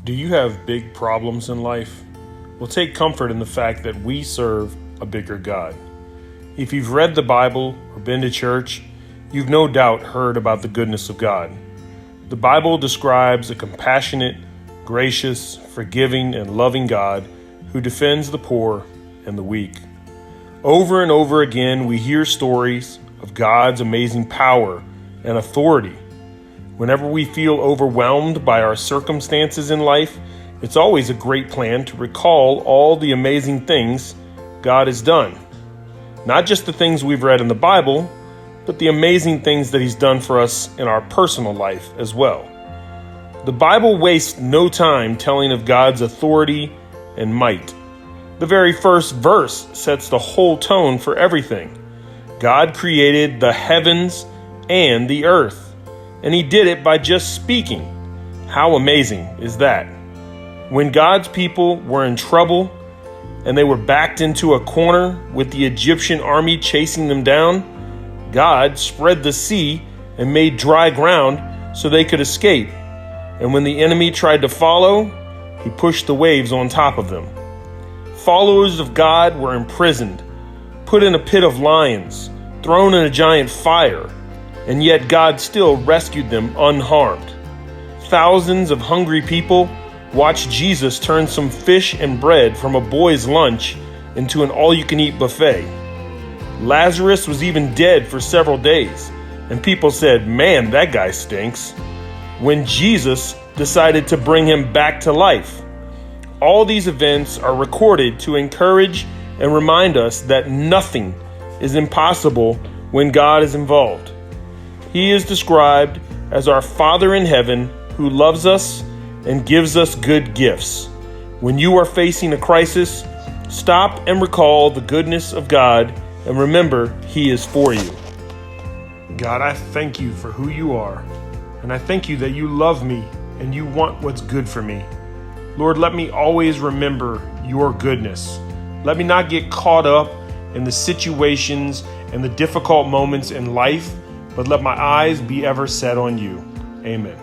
Do you have big problems in life? Well, take comfort in the fact that we serve a bigger God. If you've read the Bible or been to church, you've no doubt heard about the goodness of God. The Bible describes a compassionate, gracious, forgiving, and loving God who defends the poor and the weak. Over and over again, we hear stories of God's amazing power and authority. Whenever we feel overwhelmed by our circumstances in life, it's always a great plan to recall all the amazing things God has done. Not just the things we've read in the Bible, but the amazing things that He's done for us in our personal life as well. The Bible wastes no time telling of God's authority and might. The very first verse sets the whole tone for everything. God created the heavens and the earth, and He did it by just speaking. How amazing is that? When God's people were in trouble and they were backed into a corner with the Egyptian army chasing them down, God spread the sea and made dry ground so they could escape. And when the enemy tried to follow, He pushed the waves on top of them. Followers of God were imprisoned, put in a pit of lions, thrown in a giant fire, and yet God still rescued them unharmed. Thousands of hungry people watched Jesus turn some fish and bread from a boy's lunch into an all-you-can-eat buffet. Lazarus was even dead for several days, and people said, "Man, that guy stinks," when Jesus decided to bring him back to life. All these events are recorded to encourage and remind us that nothing is impossible when God is involved. He is described as our Father in heaven who loves us and gives us good gifts. When you are facing a crisis, stop and recall the goodness of God and remember He is for you. God, I thank You for who You are, and I thank You that You love me and You want what's good for me. Lord, let me always remember Your goodness. Let me not get caught up in the situations and the difficult moments in life, but let my eyes be ever set on You. Amen.